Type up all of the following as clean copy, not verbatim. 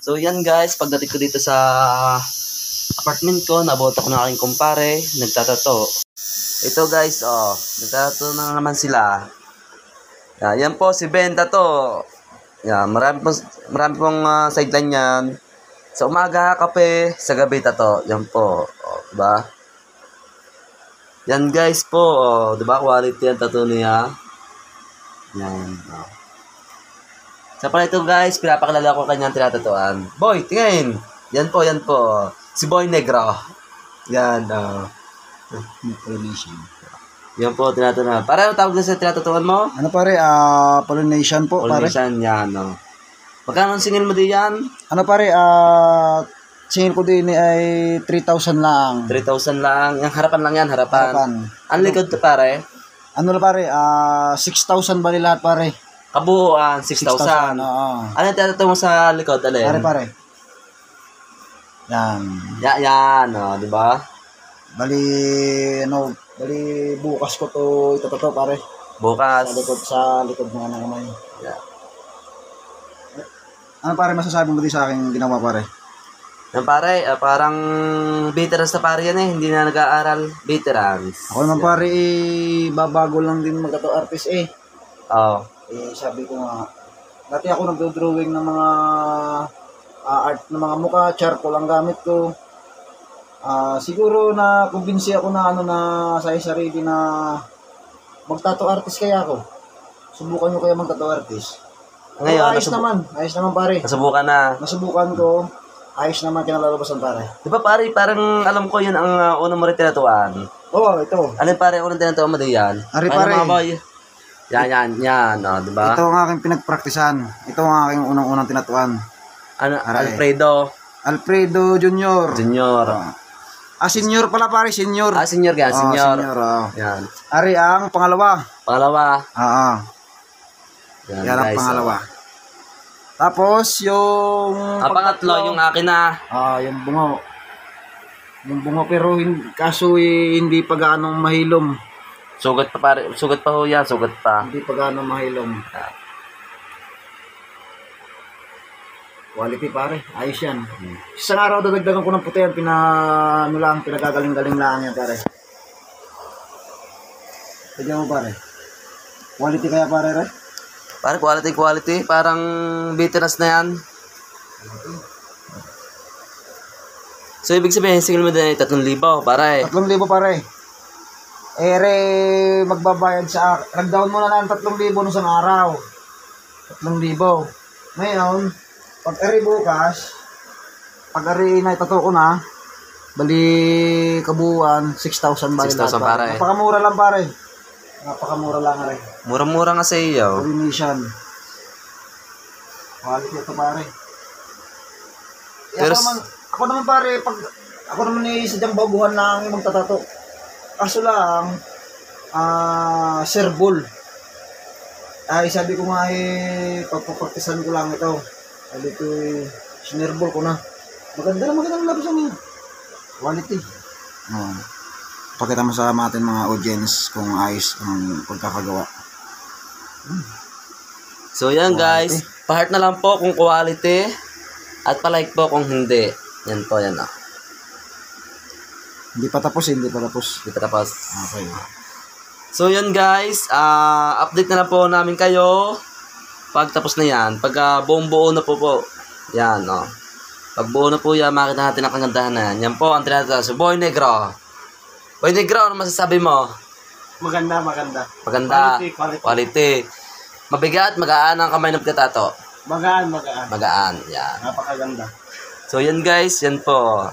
So yan guys, pagdating ko dito sa apartment ko, nabuto ko ng aking kumpare, nagtatato. Ito guys, nagtatato na naman sila. Yan po si Ben Tato. Marami pong sideline yan. Sa umaga, kape, sa gabi tato. Yan po, diba? Yan guys po, diba? Quality yan tato niya. Yan, Sa pala ito guys, pinapakilala ko kanyang tinatatuan. Boy, tingin! Yan po. Si Boy Negro. Yan, Polynesian. Yan po, tinatatuan. Para ano tawag na sa tinatatuan mo? Ano pare, Polynesian po pare. Polynesian, yan, Magkano ang singil mo din yan? Ano pare, singil ko din ay 3,000 lang. 3,000 lang. Yung harapan lang yan, harapan. Ang likod to pare? Ano na pare, 6,000 bali lahat pare. Kabuuan, 6,000. Oo. Ano yung tinatatuan mo sa likod? Alin? Pare. Yan. Yan, di ba? Bali bukas ko to ito pare. Bukas. Sa likod ng ano naman. Yeah. Ano pare masasabi mo din sa akin ginawa pare? Yan pare, parang veterans na pare yan hindi na nag-aaral. Veterans. Ako naman pare, babago lang din magtato artist Oo. Sabi ko nga, dati ako nagdo-drawing ng mga art ng mga mukha, charcoal ang gamit ko. Siguro na kumbinsi ako na na sa sarili na magtato artist kaya ako. Subukan nyo kaya magtato artist. Ngayon, ayos naman pare. Nasubukan ko. Ayos naman kinalalabasan pare. Di ba pare, parang alam ko yun ang unang mo rin tinatuan. Oo, ito. Ano pare, unang tinatuan mo din yan? Ari pare. Mga boy. Yan, di ba? Ito ang aking pinagpraktisan. Ito ang aking unang tinatuan. Ano, Aray. Alfredo Junior. Senior pala pare, senior. Senior yan, senior. Yan. Ari ang pangalawa. Yan ang pangalawa. Tapos yung pangatlo, yung akin na. Yung bungo. Yung bungo pero kaso hindi pa gaano mahilom. Sugat pa pare, sugat pa ho yan, sugat pa. Hindi pa gaano mahilom. Quality pare, ayos yan. Isang araw dadagdagan ko ng puti yan, pinagagaling-galing lang yan pare. Tignan mo pare. Quality kaya pare re? Pare, quality. Parang veterans na yan. So, ibig sabihin, singil mo din 3,000, pare. 3,000 pare. Re, magbabayad sa nag-down mo na lang 3,000 nung isang araw. 3,000. Ngayon, pag bukas, pag na itato ko na, bali kabuuan, 6,000 bali 6,000 pare. Napakamura lang pare. Napakamura lang rin. Murang-mura nga sa iyo. Polynesian. Quality ito pare. Pero ako naman pare, pag ako naman sadyang baguhan lang yung magtatato. Kaso lang, Sir Bull. Sabi ko nga pagpapraktisan ko lang ito. Sabi ko sinerbol ko na. Magandang labasan niya. Quality. Pakita mo sa atin mga audience kung ayos ang pagkakagawa. So yan guys, pa-heart na lang po kung quality at pa-like po kung hindi. Yan po, yan Hindi pa tapos. Okay. So yan guys, update na lang po namin kayo pag tapos na yan. Pag buong buo na po. Yan, Pag buo na po yan, makita natin ang kagandahan na yan. Yan po ang tinatawag. So, Boy Negro. Boy Negro, ano masasabi mo? Maganda. Quality. Mabigat, magaan ang kamay ng pagkatato. Magaan. Yan. Napakaganda. So yan guys, yan po.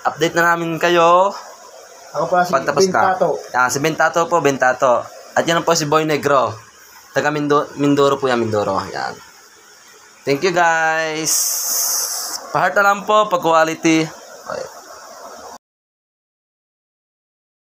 Update na namin kayo. Ako pala si Bentato. Si Bentato. At yan po si Boy Negro. Taga Mindoro po yan, Mindoro. Yan. Thank you guys. Pa-heart na lang po pag quality. Okay.